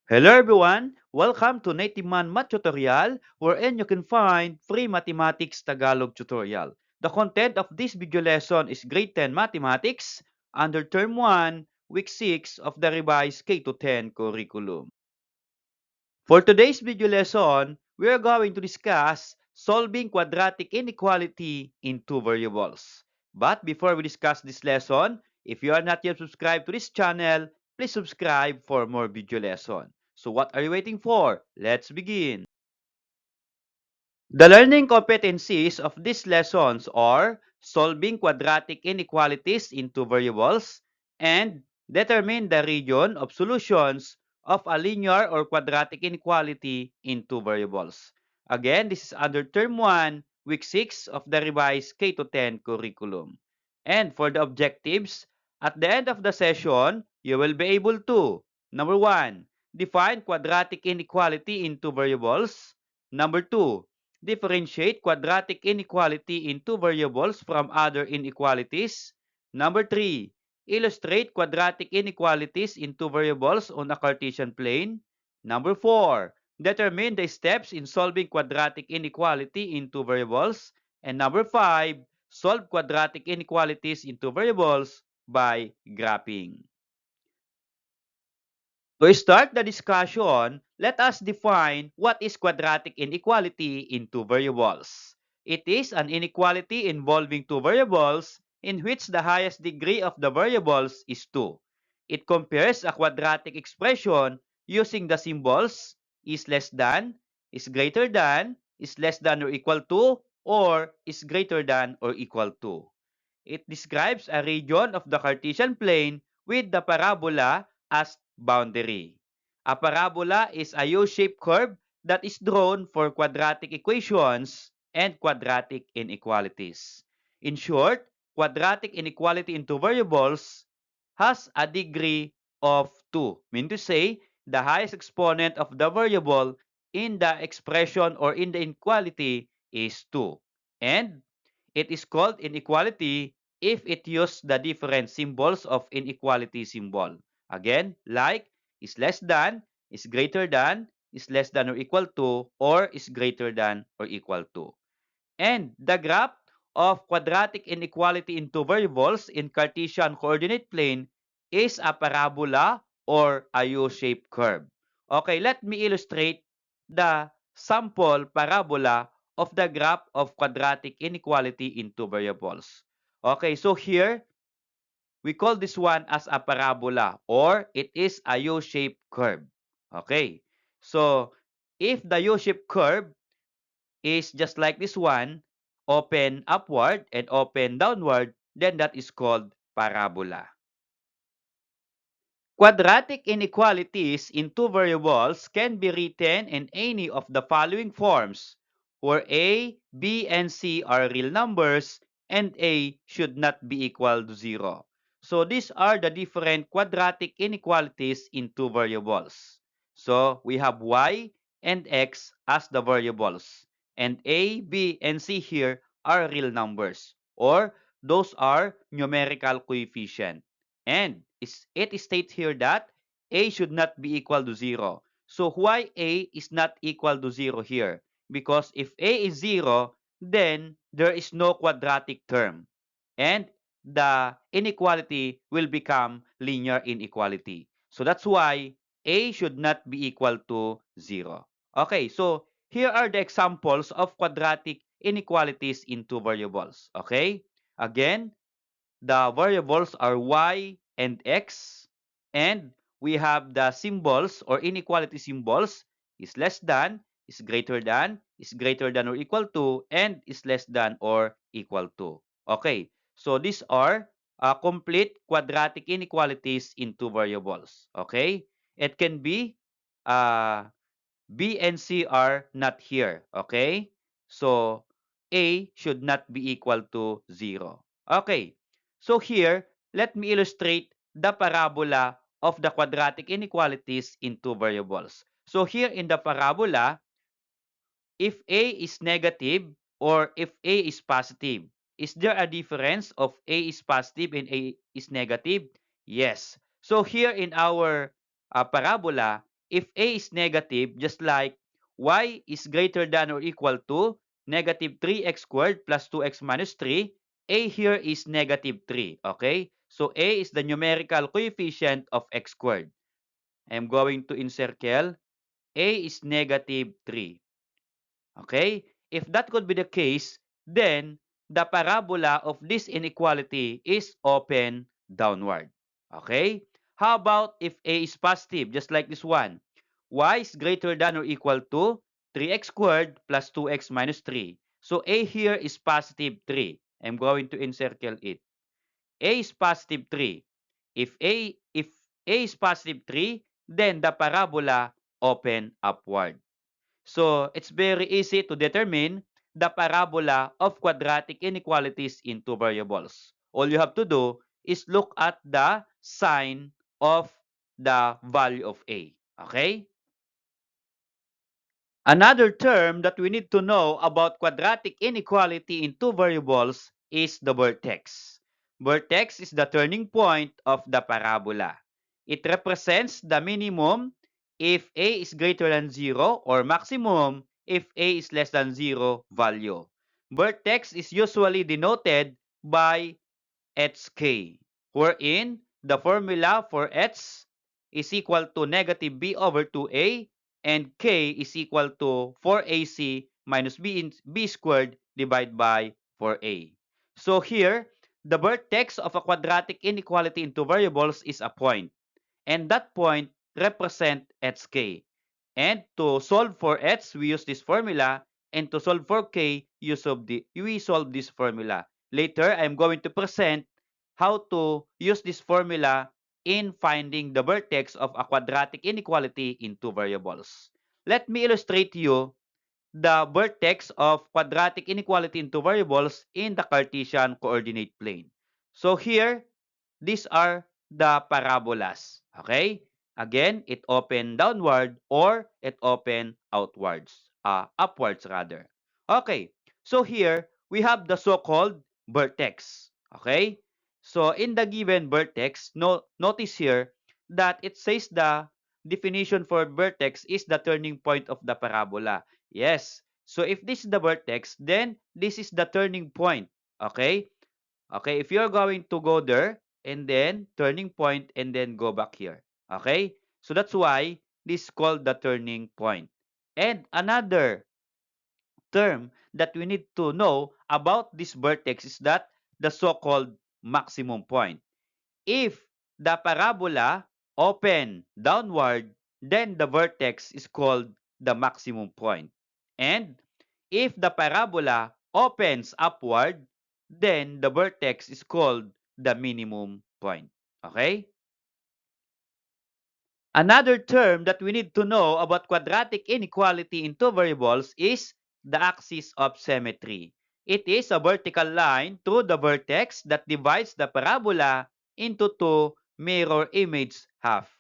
Hello everyone! Welcome to Native Man Math Tutorial wherein you can find free mathematics Tagalog tutorial. The content of this video lesson is grade 10 mathematics under term 1, week 6 of the revised K-10 curriculum. For today's video lesson, we are going to discuss solving quadratic inequality in two variables. But before we discuss this lesson, if you are not yet subscribed to this channel, please subscribe for more video lesson. So what are you waiting for? Let's begin. The learning competencies of these lessons are solving quadratic inequalities in two variables and determine the region of solutions of a linear or quadratic inequality in two variables. Again, this is under term 1, week 6 of the revised K-10 curriculum. And for the objectives, at the end of the session, you will be able to number 1, define quadratic inequality in two variables. Number 2, differentiate quadratic inequality in two variables from other inequalities. Number 3, illustrate quadratic inequalities in two variables on a Cartesian plane. Number 4, determine the steps in solving quadratic inequality in two variables. And number 5, solve quadratic inequalities in two variables by graphing. To start the discussion, let us define what is quadratic inequality in two variables. It is an inequality involving two variables in which the highest degree of the variables is 2. It compares a quadratic expression using the symbols is less than, is greater than, is less than or equal to, or is greater than or equal to. It describes a region of the Cartesian plane with the parabola as boundary. A parabola is a U-shaped curve that is drawn for quadratic equations and quadratic inequalities. In short, quadratic inequality in two variables has a degree of 2, meaning to say the highest exponent of the variable in the expression or in the inequality is 2. And it is called inequality if it uses the different symbols of inequality symbol. Again, like is less than, is greater than, is less than or equal to, or is greater than or equal to. And the graph of quadratic inequality in two variables in Cartesian coordinate plane is a parabola or a U-shaped curve. Okay, let me illustrate the sample parabola of the graph of quadratic inequality in two variables. Okay, so here, we call this one as a parabola or it is a U-shaped curve. Okay, so if the U-shaped curve is just like this one, open upward and open downward, then that is called parabola. Quadratic inequalities in two variables can be written in any of the following forms, where a, b, and c are real numbers and a should not be equal to 0. So these are the different quadratic inequalities in two variables. So we have y and x as the variables, and a, b, and c here are real numbers, or those are numerical coefficient. And it states here that a should not be equal to 0. So why a is not equal to 0 here? Because if a is 0, then there is no quadratic term. And the inequality will become linear inequality. So that's why a should not be equal to 0. Okay, so here are the examples of quadratic inequalities in two variables. Okay, again, the variables are y and x, and we have the symbols or inequality symbols is less than, is greater than or equal to, and is less than or equal to. Okay, so these are complete quadratic inequalities in two variables. Okay, it can be uh, b and c are not here. Okay, so a should not be equal to 0. Okay, so here, let me illustrate the parabola of the quadratic inequalities in two variables. So here in the parabola, if a is negative or if a is positive, is there a difference of a is positive and a is negative? Yes. So here in our parabola, if A is negative, just like y is greater than or equal to negative 3x squared plus 2x minus 3, A here is negative 3, okay? So A is the numerical coefficient of x squared. I'm going to encircle A is negative 3. Okay? If that could be the case, then the parabola of this inequality is open downward. Okay? How about if A is positive, just like this one? Y is greater than or equal to 3x squared plus 2x minus 3. So A here is positive 3. I'm going to encircle it. A is positive 3. If A is positive 3, then the parabola open upward. So it's very easy to determine the parabola of quadratic inequalities in two variables. All you have to do is look at the sign of the value of A. Okay? Another term that we need to know about quadratic inequality in two variables is the vertex. Vertex is the turning point of the parabola. It represents the minimum if A is greater than 0 or maximum if A is less than 0 value. Vertex is usually denoted by HK, wherein the formula for H is equal to negative b over 2a and k is equal to 4ac minus b squared divided by 4a. So here, the vertex of a quadratic inequality in two variables is a point, and that point represent HK. And to solve for H, we use this formula, and to solve for K, we solve this formula. Later, I'm going to present how to use this formula in finding the vertex of a quadratic inequality in two variables. Let me illustrate to you the vertex of quadratic inequality in two variables in the Cartesian coordinate plane. So here, these are the parabolas. Okay? Again, it open downward or it open outwards. Upwards rather. Okay. So here, we have the so-called vertex. Okay? So in the given vertex, notice here that it says the definition for vertex is the turning point of the parabola. Yes. So if this is the vertex, then this is the turning point. Okay? Okay, if you're going to go there and then turning point and then go back here. Okay? So that's why this is called the turning point. And another term that we need to know about this vertex is that the so-called maximum point. If the parabola open downward, then the vertex is called the maximum point. And if the parabola opens upward, then the vertex is called the minimum point. Okay? Another term that we need to know about quadratic inequality in two variables is the axis of symmetry. It is a vertical line through the vertex that divides the parabola into two mirror image half.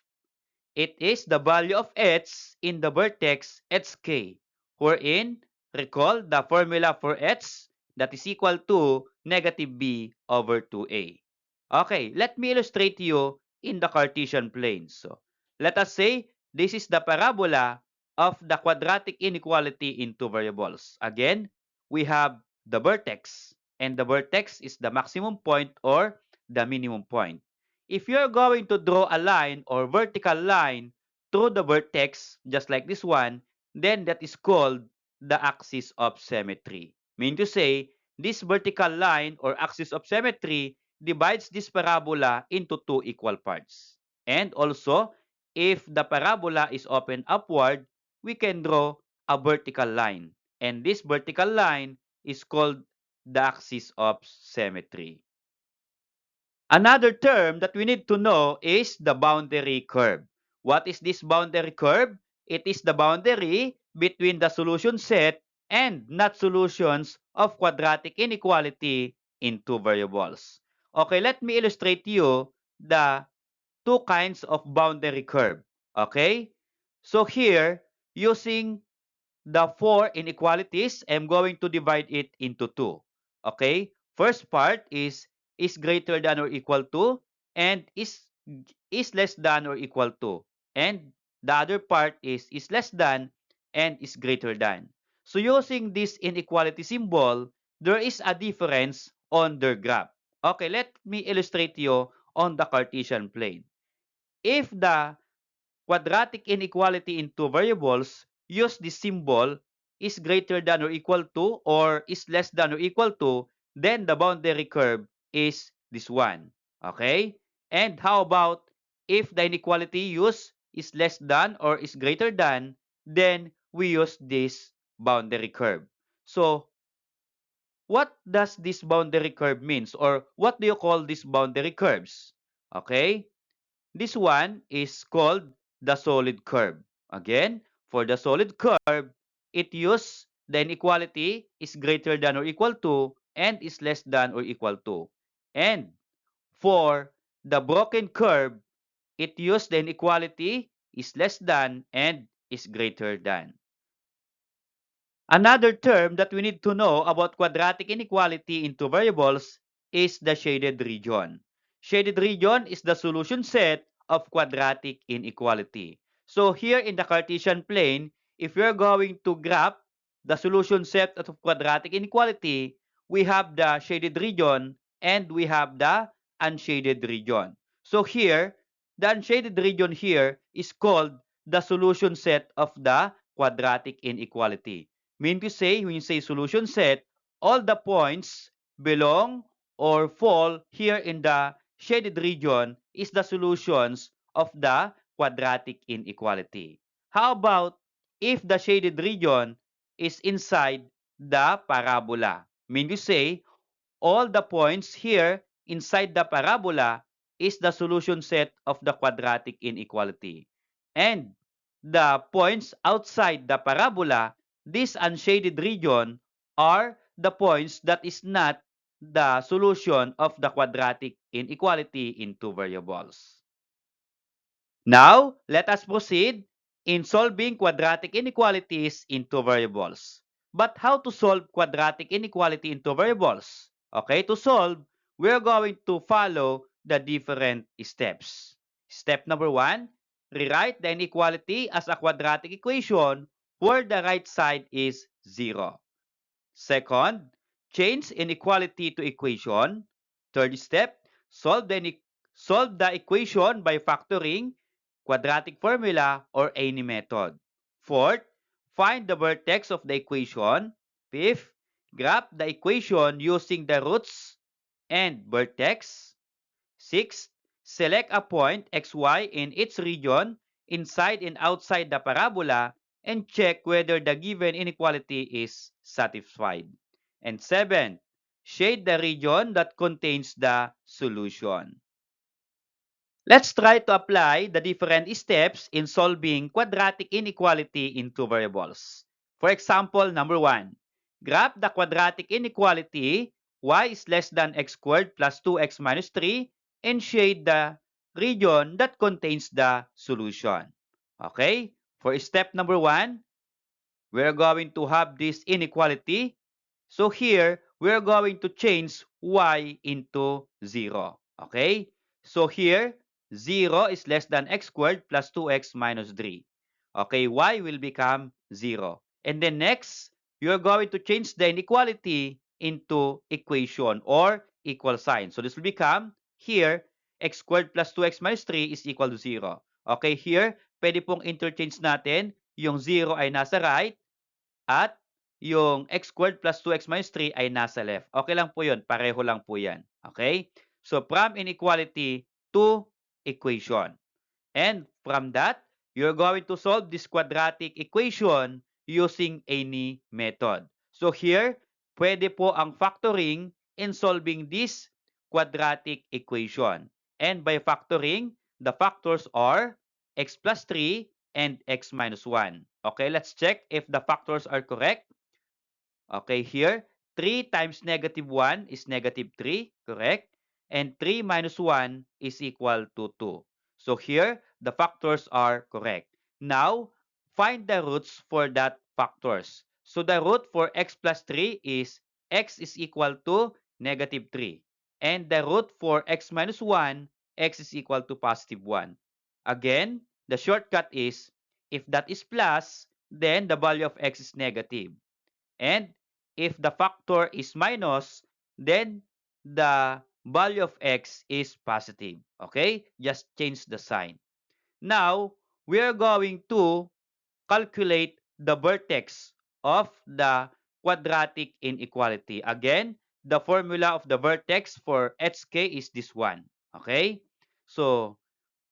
It is the value of h in the vertex hk, wherein, recall the formula for h, that is equal to negative b over 2a. Okay, let me illustrate to you in the Cartesian plane. So, let us say this is the parabola of the quadratic inequality in two variables. Again, we have the vertex, and the vertex is the maximum point or the minimum point. If you're going to draw a line or vertical line through the vertex, just like this one, then that is called the axis of symmetry. Meaning to say, this vertical line or axis of symmetry divides this parabola into two equal parts. And also, if the parabola is open upward, we can draw a vertical line. And this vertical line is called the axis of symmetry. Another term that we need to know is the boundary curve. What is this boundary curve? It is the boundary between the solution set and not solutions of quadratic inequality in two variables. Okay, let me illustrate to you the two kinds of boundary curve. Okay? So here, using the four inequalities, I'm going to divide it into two. Okay? First part is greater than or equal to and is less than or equal to. And the other part is less than, and is greater than. So using this inequality symbol, there is a difference on their graph. Okay, let me illustrate you on the Cartesian plane. If the quadratic inequality in two variables use this symbol is greater than or equal to, or is less than or equal to, then the boundary curve is this one. Okay? And how about if the inequality used is less than or is greater than, then we use this boundary curve. So what does this boundary curve means, or what do you call these boundary curves? Okay? This one is called the solid curve. Again, for the solid curve, it uses the inequality is greater than or equal to, and is less than or equal to. And for the broken curve, it uses the inequality is less than and is greater than. Another term that we need to know about quadratic inequality in two variables is the shaded region. Shaded region is the solution set of quadratic inequality. So here in the Cartesian plane, if we're going to graph the solution set of quadratic inequality, we have the shaded region and we have the unshaded region. So here, the unshaded region here is called the solution set of the quadratic inequality. Mean to say, when you say solution set, all the points belong or fall here in the shaded region is the solutions of the quadratic inequality. How about if the shaded region is inside the parabola? Mean to say, all the points here inside the parabola is the solution set of the quadratic inequality. And the points outside the parabola, this unshaded region, are the points that is not the solution of the quadratic inequality in two variables. Now, let us proceed in solving quadratic inequalities in two variables. But how to solve quadratic inequality in two variables? Okay, to solve, we're going to follow the different steps. Step number one, rewrite the inequality as a quadratic equation where the right side is 0. Second, change inequality to equation. Third step, solve the equation by factoring, quadratic formula, or any method. Fourth, find the vertex of the equation. Fifth, graph the equation using the roots and vertex. Sixth, select a point xy in its region inside and outside the parabola and check whether the given inequality is satisfied. And seventh, shade the region that contains the solution. Let's try to apply the different steps in solving quadratic inequality in two variables. For example, number 1, graph the quadratic inequality y is less than x squared plus 2x minus 3 and shade the region that contains the solution. Okay? For step number 1, we're going to have this inequality. So here, we're going to change y into 0. Okay? So here, 0 is less than x squared plus 2x minus 3. Okay, y will become 0. And then next, you're going to change the inequality into equation or equal sign. So this will become here, x squared plus 2x minus 3 is equal to 0. Okay, here, pwede pong interchange natin. Yung 0 ay nasa right, at yung x squared plus 2x minus 3 ay nasa left. Okay lang po yun. Pareho lang po yan. Okay? So, from inequality to equation. And from that, you're going to solve this quadratic equation using any method. So here, pwede po ang factoring in solving this quadratic equation. And by factoring, the factors are x plus 3 and x minus 1. Okay, let's check if the factors are correct. Okay, here, 3 times negative 1 is negative 3, correct? And 3 minus 1 is equal to 2. So here, the factors are correct. Now, find the roots for that factors. So the root for x plus 3 is x is equal to negative 3. And the root for x minus 1, x is equal to positive 1. Again, the shortcut is, if that is plus, then the value of x is negative. And if the factor is minus, then the value of x is positive. Okay? Just change the sign. Now, we are going to calculate the vertex of the quadratic inequality. Again, the formula of the vertex for hk is this one. Okay? So,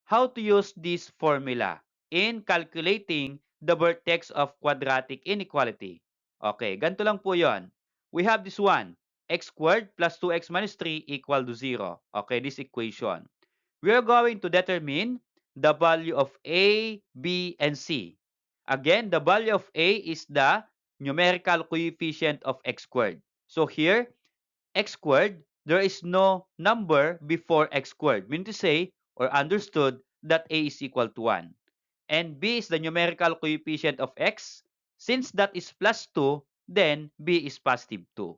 how to use this formula in calculating the vertex of quadratic inequality? Okay, ganito lang po yon. We have this one, x squared plus 2x minus 3 equal to 0. Okay, this equation. We are going to determine the value of a, b, and c. Again, the value of a is the numerical coefficient of x squared. So here, x squared, there is no number before x squared, meaning to say, or understood, that a is equal to 1. And b is the numerical coefficient of x. Since that is plus 2, then b is positive 2.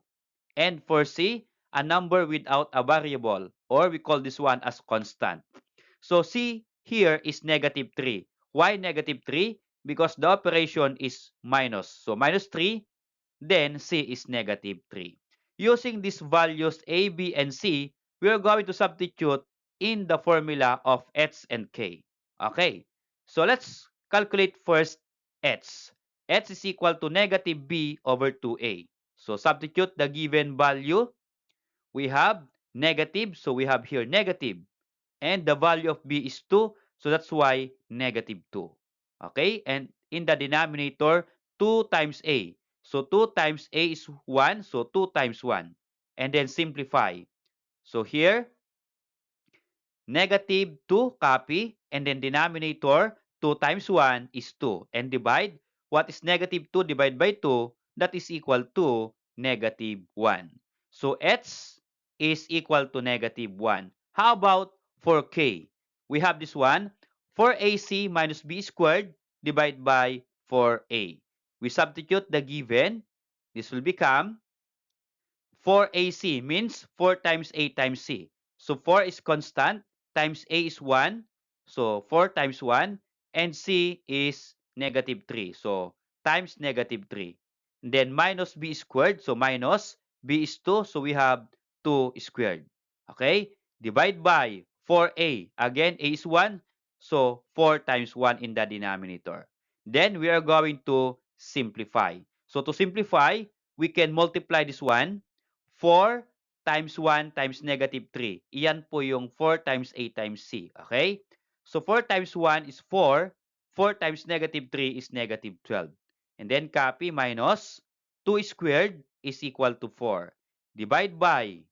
And for c, a number without a variable, or we call this one as constant. So c here is negative 3. Why negative 3? Because the operation is minus. So minus 3, then c is negative 3. Using these values a, b, and c, we are going to substitute in the formula of h and k. Okay, so let's calculate first h. H is equal to negative b over 2a. So substitute the given value. We have negative, so we have here negative. And the value of b is 2, so that's why negative 2. Okay, and in the denominator, 2 times a. So 2 times a is 1, so 2 times 1. And then simplify. So here, negative 2, copy, and then denominator, 2 times 1 is 2. And divide, what is negative 2 divided by 2? That is equal to negative 1. So h is equal to negative 1. How about for k? We have this one, 4ac minus b squared divided by 4a. We substitute the given. This will become 4ac means 4 times a times c. So 4 is constant, times a is 1. So 4 times 1. And c is negative 3. So times negative 3. And then minus b squared. So minus b is 2. So we have 2 squared. Okay? Divide by 4a. Again, a is 1. So 4 times 1 in the denominator. Then we are going to simplify. So to simplify, we can multiply this one. 4 times 1 times negative 3. Iyan po yung 4 times a times c. Okay? So 4 times 1 is 4. 4 times negative 3 is negative 12. And then copy minus 2 squared is equal to 4. Divide by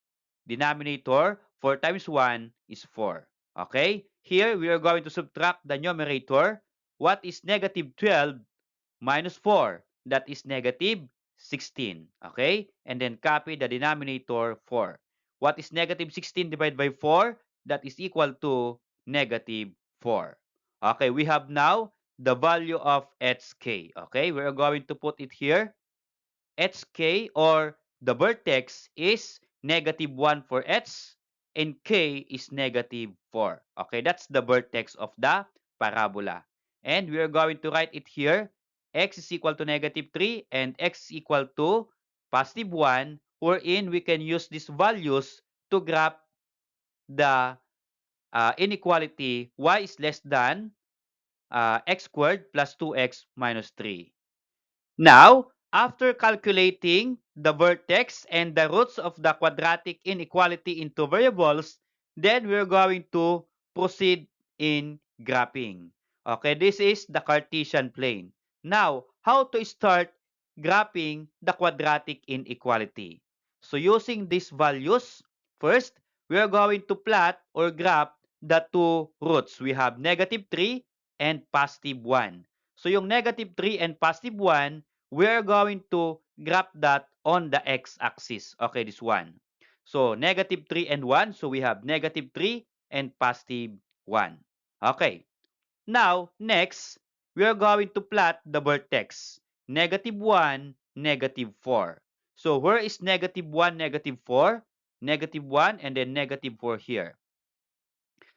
denominator, 4 times 1 is 4. Okay? Here, we are going to subtract the numerator. What is negative 12 minus 4? That is negative 16. Okay? And then copy the denominator 4. What is negative 16 divided by 4? That is equal to negative 4. Okay, we have now the value of hk. Okay, we are going to put it here. Hk, or the vertex, is negative 1 for h and k is negative 4. Okay, that's the vertex of the parabola. And we are going to write it here. X is equal to negative 3 and x is equal to positive 1, wherein we can use these values to graph the inequality y is less than x squared plus 2x minus 3. Now, after calculating the vertex and the roots of the quadratic inequality into variables, then we're going to proceed in graphing. Okay, this is the Cartesian plane. Now, how to start graphing the quadratic inequality? So using these values, first, we are going to plot or graph the two roots. We have negative 3 and positive 1. So yung negative 3 and positive 1, we're going to graph that on the x-axis. Okay, this one. So, negative 3 and 1. So, we have negative 3 and positive 1. Okay. Now, next, we are going to plot the vertex. Negative 1, negative 4. So, where is negative 1, negative 4? Negative 1 and then negative 4 here.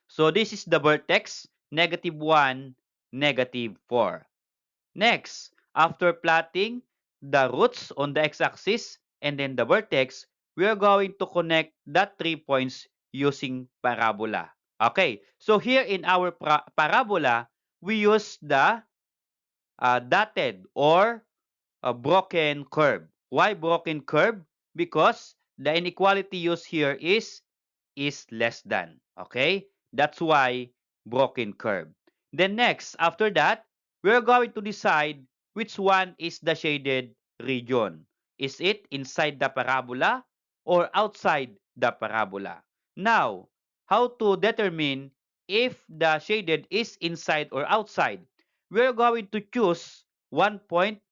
So, this is the vertex, negative 1, -4. Next, after plotting the roots on the x-axis and then the vertex, we are going to connect the 3 points using parabola. Okay, so here in our parabola, we use the dotted or a broken curve. Why broken curve? Because the inequality used here is less than. Okay? That's why broken curve. Then next, after that, we're going to decide which one is the shaded region. Is it inside the parabola or outside the parabola? Now, how to determine if the shaded is inside or outside? We're going to choose 1 point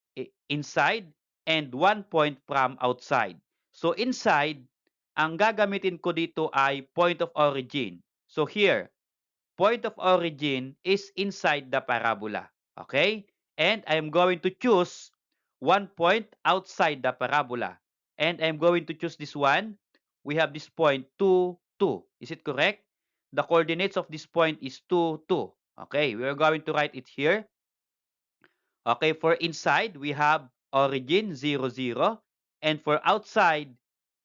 inside and 1 point from outside. So inside, ang gagamitin ko dito ay point of origin. So here, point of origin is inside the parabola. Okay? And I'm going to choose 1 point outside the parabola. And I'm going to choose this one. We have this point 2, 2. Is it correct? The coordinates of this point is 2, 2. Okay, we are going to write it here. Okay, for inside, we have origin 0, 0. And for outside,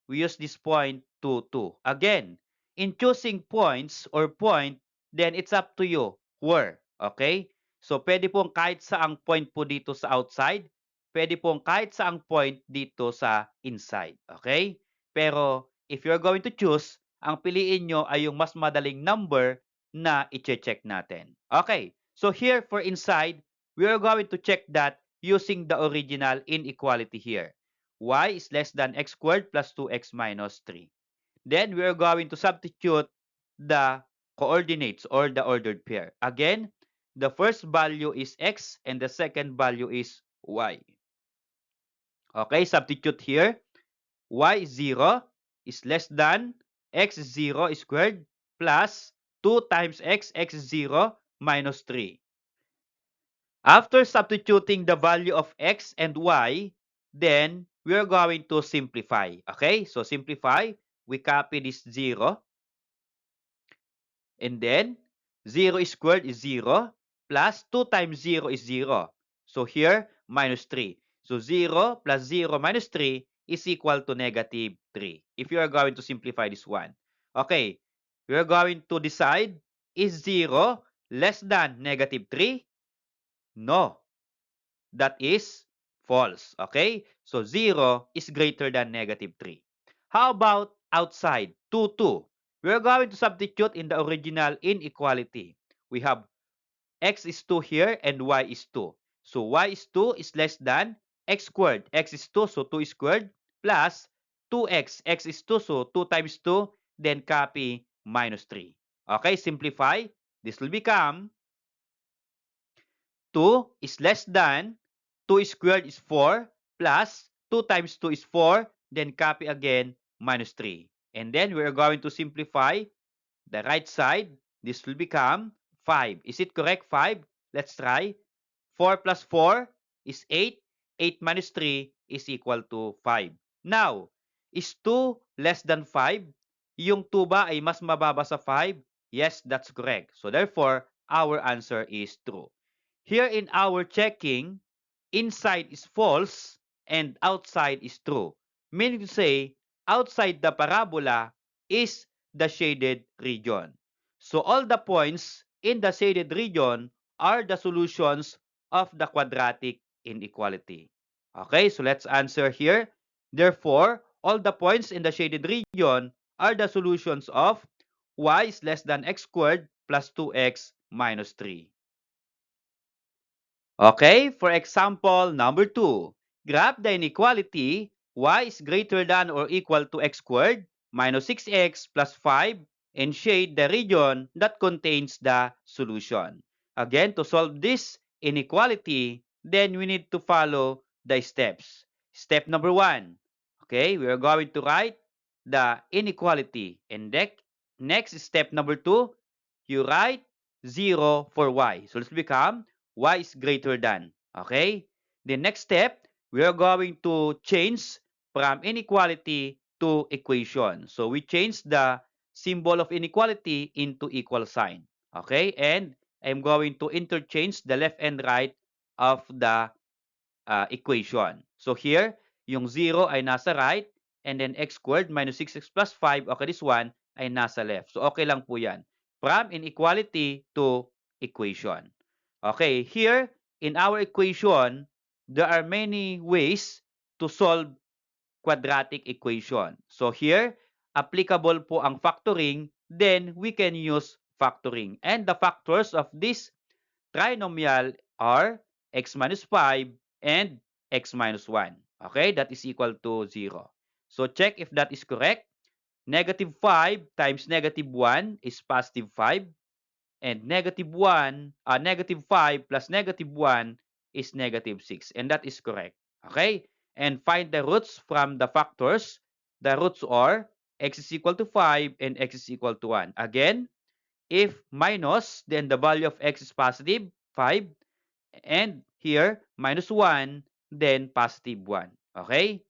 we use this point 2, 2. Again, in choosing points or point, then it's up to you where. Okay? So, pwede pong kahit saang point po dito sa outside. Pwede pong kahit saang point dito sa inside. Okay? Pero, if you're going to choose, ang piliin nyo ay yung mas madaling number na i-check natin. Okay. So, here for inside, we are going to check that using the original inequality here. Y is less than x squared plus 2x minus 3. Then we are going to substitute the coordinates or the ordered pair. Again, the first value is x and the second value is y. Okay, substitute here. Y 0 is less than x 0 squared plus 2 times x 0 minus 3. After substituting the value of x and y, then we are going to simplify. Okay, so simplify. We copy this 0. And then 0 squared is 0 plus 2 times 0 is 0. So here, minus 3. So 0 plus 0 minus 3 is equal to -3 if you are going to simplify this one. Okay, we are going to decide, is 0 less than -3? No. That is false. Okay? So 0 is greater than -3. How about outside? 2, 2. We're going to substitute in the original inequality. We have x is 2 here and y is 2. So y is 2 is less than x squared. X is 2, so 2 squared plus 2x. X is 2, so 2 times 2, then copy minus 3. Okay, simplify. This will become 2 is less than 2 squared is 4 plus 2 times 2 is 4, then copy again minus 3. And then we're going to simplify the right side. This will become 5. Is it correct? 5? Let's try. 4 plus 4 is 8. 8 minus 3 is equal to 5. Now, is 2 less than 5? Yung 2 ba ay mas mababa sa 5? Yes, that's correct. So therefore, our answer is true. Here in our checking, inside is false and outside is true. Meaning to say, outside the parabola is the shaded region. So all the points in the shaded region are the solutions of the quadratic inequality. Okay, so let's answer here. Therefore, all the points in the shaded region are the solutions of y is less than x squared plus 2x minus 3. Okay, for example number 2, graph the inequality y is greater than or equal to x squared minus 6x plus 5 and shade the region that contains the solution. Again, to solve this inequality, then we need to follow the steps. Step number 1, okay, we are going to write the inequality. And next step number 2, you write 0 for y. So let's become y is greater than. Okay? The next step, we are going to change from inequality to equation. So we change the symbol of inequality into equal sign. Okay? And I'm going to interchange the left and right of the equation. So here, yung 0 ay nasa right, and then x squared minus 6x plus 5, okay, this one ay nasa left. So okay lang po yan. From inequality to equation. Okay, here, in our equation, there are many ways to solve quadratic equation. So here, applicable po ang factoring, then we can use factoring. And the factors of this trinomial are x minus 5 and x minus 1. Okay, that is equal to 0. So check if that is correct. Negative 5 times negative 1 is positive 5. And negative 5 plus negative 1 is negative 6. And that is correct. Okay? And find the roots from the factors. The roots are x is equal to 5 and x is equal to 1. Again, if minus, then the value of x is positive, 5. And here, minus 1, then positive 1. Okay?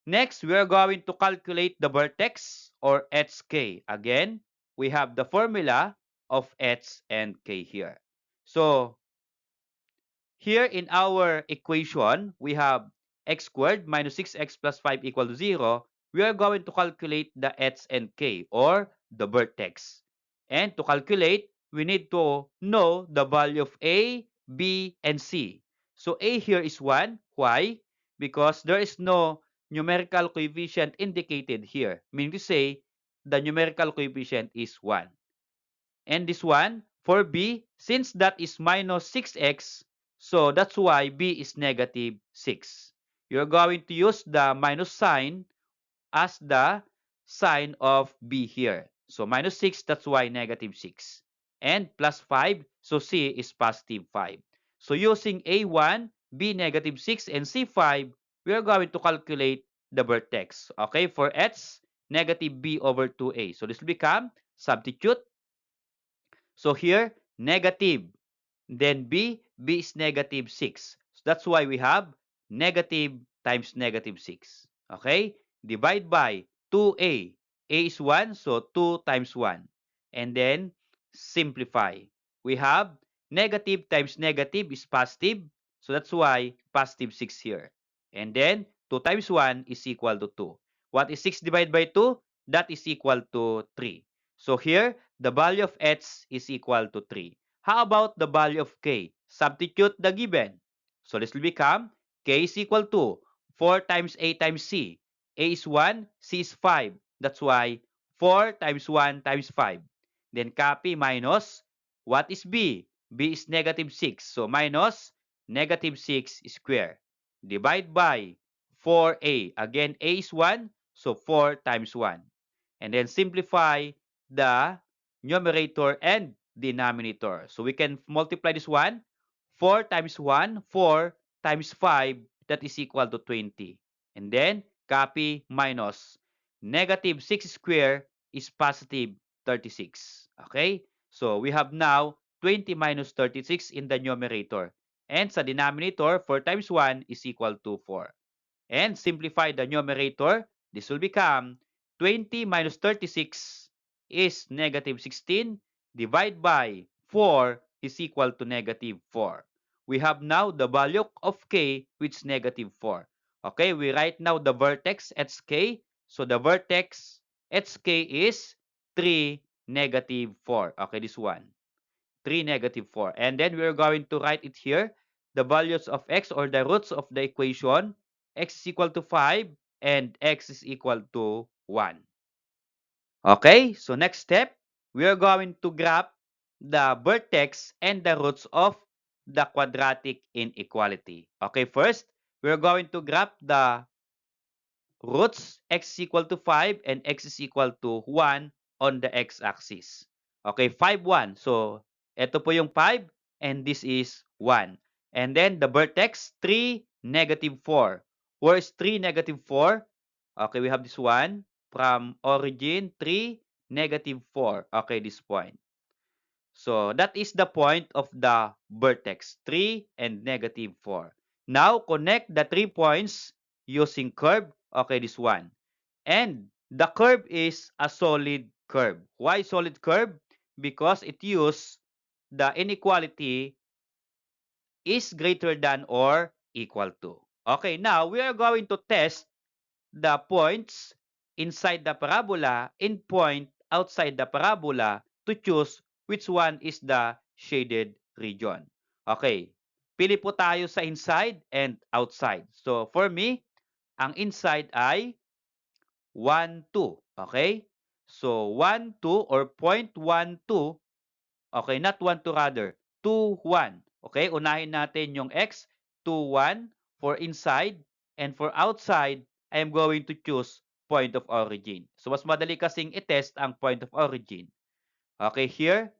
Next, we are going to calculate the vertex or HK. Again, we have the formula of H and K here. So, here in our equation, we have x squared minus 6x plus 5 equal to 0. We are going to calculate the H and K or the vertex. And to calculate, we need to know the value of A, B, and C. So A here is 1. Why? Because there is no numerical coefficient indicated here. Meaning to say, the numerical coefficient is 1. And this one, for B, since that is minus 6x, so that's why B is negative 6. You're going to use the minus sign as the sign of B here. So minus 6, that's why negative 6. And plus 5, so C is positive 5. So using A1, B negative 6, and C5, we are going to calculate the vertex. Okay, for H, negative B over 2A. So this will become, substitute. So here, negative. Then B is negative 6. So that's why we have negative times negative 6. Okay? Divide by 2A. A is 1, so 2 times 1. And then, simplify. We have negative times negative is positive. So that's why positive 6 here. And then, 2 times 1 is equal to 2. What is 6 divided by 2? That is equal to 3. So here, the value of H is equal to 3. How about the value of K? Substitute the given. So this will become K is equal to 4 times A times C. A is 1, C is 5. That's why 4 times 1 times 5. Then copy minus, what is B? B is negative 6. So minus negative 6 square. Divide by 4A. Again, A is 1. So 4 times 1. And then simplify the numerator and denominator. So we can multiply this one. 4 times 1, 4 times 5, that is equal to 20. And then, copy minus. Negative 6 square is positive 36. Okay? So we have now 20 minus 36 in the numerator. And sa denominator, 4 times 1 is equal to 4. And simplify the numerator, this will become 20 minus 36 is negative 16. Divide by 4 is equal to negative 4. We have now the value of k, which is negative 4. Okay, we write now the vertex hk. So the vertex hk is 3, negative 4. Okay, this one. 3, negative 4. And then we're going to write it here. The values of x or the roots of the equation. X is equal to 5 and x is equal to 1. Okay, so next step, we are going to graph the vertex and the roots of the quadratic inequality. Okay, first, we are going to graph the roots x is equal to 5 and x is equal to 1 on the x-axis. Okay, 5, 1. So, ito po yung 5 and this is 1. And then the vertex, 3, negative 4. Where is 3, negative 4? Okay, we have this one. From origin, 3, negative 4. Okay, this point. So, that is the point of the vertex, 3 and negative 4. Now, connect the 3 points using curve. Okay, this one. And the curve is a solid curve. Why solid curve? Because it uses the inequality is greater than or equal to. Okay, now we are going to test the points inside the parabola and point outside the parabola to choose which one is the shaded region. Okay, pili po tayo sa inside and outside. So for me, ang inside ay 1, 2. Okay? So 1, 2 or 0.12. Okay, not 1, 2 rather. 2, 1. Okay, unahin natin yung x. 2, 1 for inside. And for outside, I am going to choose point of origin. So mas madali kasing i-test ang point of origin. Okay, here,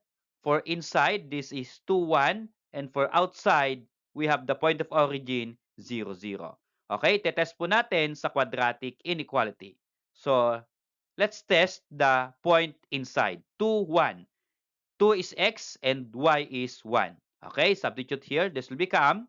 for inside, this is 2, 1. And for outside, we have the point of origin, 0, 0. Okay, tetest po natin sa quadratic inequality. So, let's test the point inside. 2, 1. 2 is x and y is 1. Okay, substitute here. This will become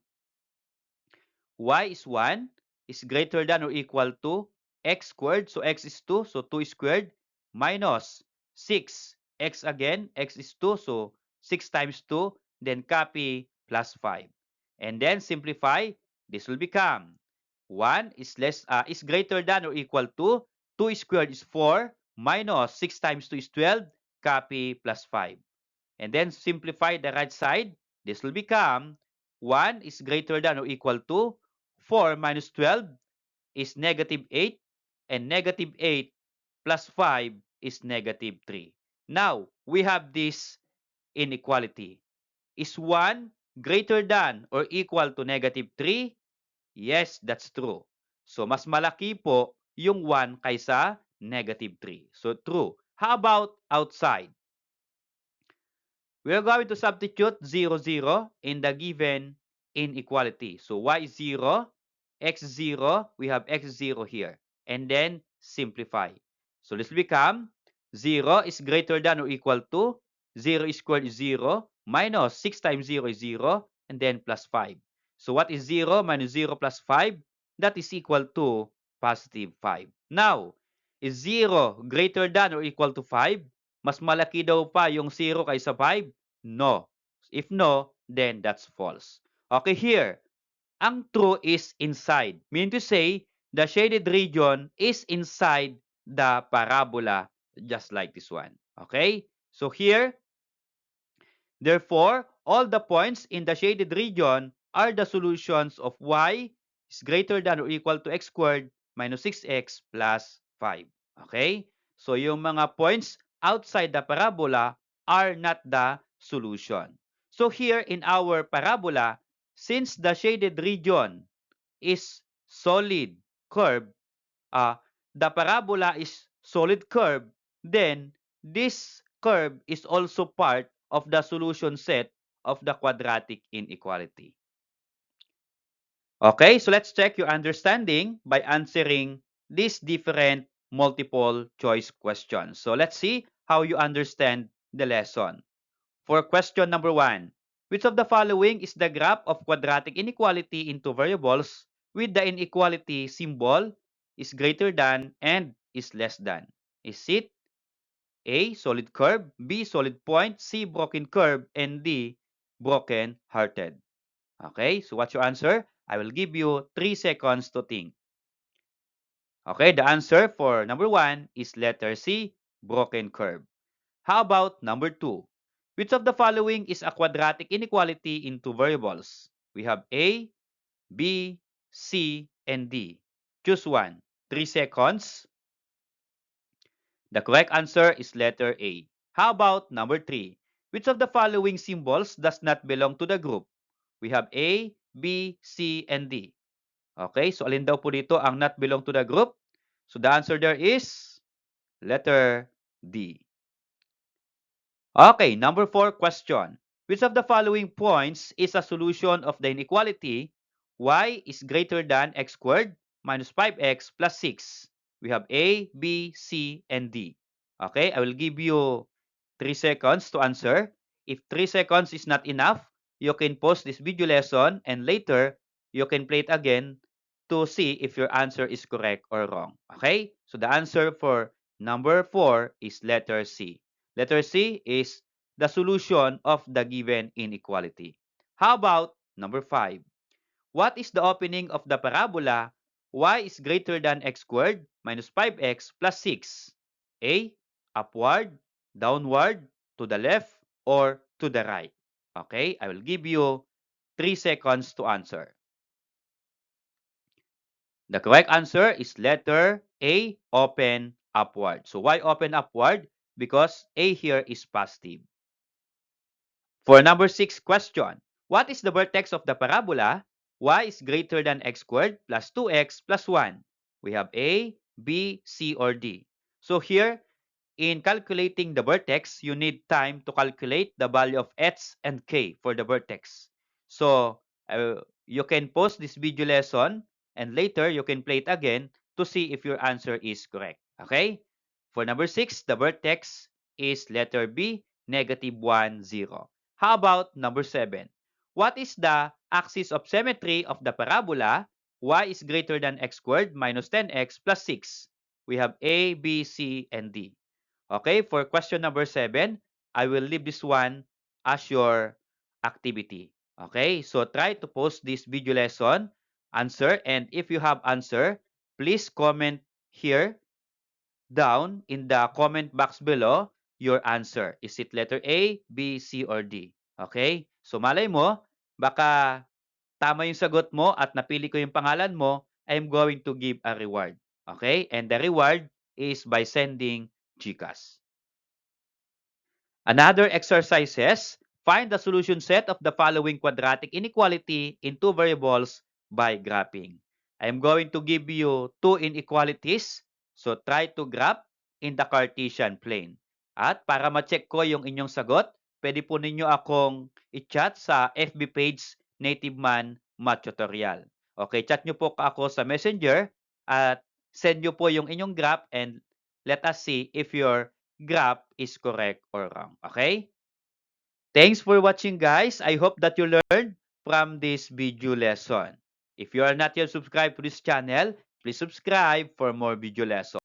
y is 1 is greater than or equal to x squared. So x is 2. So 2 squared minus 6. X again. X is 2. So 6 times 2. Then copy plus 5. And then simplify. This will become 1 is greater than or equal to 2 squared is 4 minus 6 times 2 is 12. Copy plus 5. And then simplify the right side. This will become 1 is greater than or equal to 4 minus 12 is negative 8. And negative 8 plus 5 is negative 3. Now, we have this inequality. Is 1 greater than or equal to negative 3? Yes, that's true. So, mas malaki po yung 1 kaysa negative 3. So, true. How about outside? We are going to substitute 0, 0 in the given inequality. So y is 0, x 0, we have x 0 here. And then simplify. So this will become 0 is greater than or equal to 0 squared is 0 minus 6 times 0 is 0 and then plus 5. So what is 0 minus 0 plus 5? That is equal to positive 5. Now, is 0 greater than or equal to 5? Mas malaki daw pa yung 0 kaysa 5? No. If no, then that's false. Okay, here, ang true is inside. Meaning to say, the shaded region is inside the parabola, just like this one. Okay? So here, therefore, all the points in the shaded region are the solutions of y is greater than or equal to x squared minus 6x plus 5. Okay? So yung mga points outside the parabola are not the solution. So here in our parabola, since the shaded region is solid curve, the parabola is solid curve, then this curve is also part of the solution set of the quadratic inequality. Okay, so let's check your understanding by answering these different multiple choice questions. So let's see how you understand the lesson. For question number 1, which of the following is the graph of quadratic inequality in two variables with the inequality symbol is greater than and is less than? Is it A, solid curve, B, solid point, C, broken curve, and D, broken hearted? Okay, so what's your answer? I will give you 3 seconds to think. Okay, the answer for number 1 is letter C, broken curve. How about number 2? Which of the following is a quadratic inequality in two variables? We have A, B, C, and D. Choose one. 3 seconds. The correct answer is letter A. How about number 3? Which of the following symbols does not belong to the group? We have A, B, C, and D. Okay, so alin daw po dito ang not belong to the group? So the answer there is letter D. Okay, number 4 question. Which of the following points is a solution of the inequality y is greater than x squared minus 5x plus 6? We have A, B, C, and D. Okay, I will give you 3 seconds to answer. If 3 seconds is not enough, you can pause this video lesson and later you can play it again to see if your answer is correct or wrong. Okay, so the answer for number 4 is letter C. Letter C is the solution of the given inequality. How about number 5? What is the opening of the parabola y is greater than x squared minus 5x plus 6? A. Upward, downward, to the left, or to the right? Okay, I will give you 3 seconds to answer. The correct answer is letter A, open upward. So why open upward? Because A here is positive. For number 6 question, what is the vertex of the parabola y is greater than x squared plus 2x plus 1? We have A, B, C, or D. So here, in calculating the vertex, you need time to calculate the value of h and k for the vertex. So you can pause this video lesson and later you can play it again to see if your answer is correct. Okay? For number 6, the vertex is letter B, negative 1, 0. How about number 7? What is the axis of symmetry of the parabola y is greater than x squared minus 10x plus 6? We have A, B, C, and D. Okay, for question number 7, I will leave this one as your activity. Okay, so try to post this video lesson, answer, and if you have answer, please comment here down in the comment box below your answer. Is it letter A, B, C, or D? Okay? So malay mo, baka tama yung sagot mo at napili ko yung pangalan mo, I'm going to give a reward. Okay? And the reward is by sending GCash. Another exercises, find the solution set of the following quadratic inequality in two variables by graphing. I'm going to give you two inequalities. So try to graph in the Cartesian plane. At para ma-check ko yung inyong sagot, pwede po ninyo akong i-chat sa FB page Native Man Math Tutorial. Okay, chat nyo po ako sa Messenger at send nyo po yung inyong graph and let us see if your graph is correct or wrong. Okay? Thanks for watching, guys. I hope that you learned from this video lesson. If you are not yet subscribed to this channel, please subscribe for more video lessons.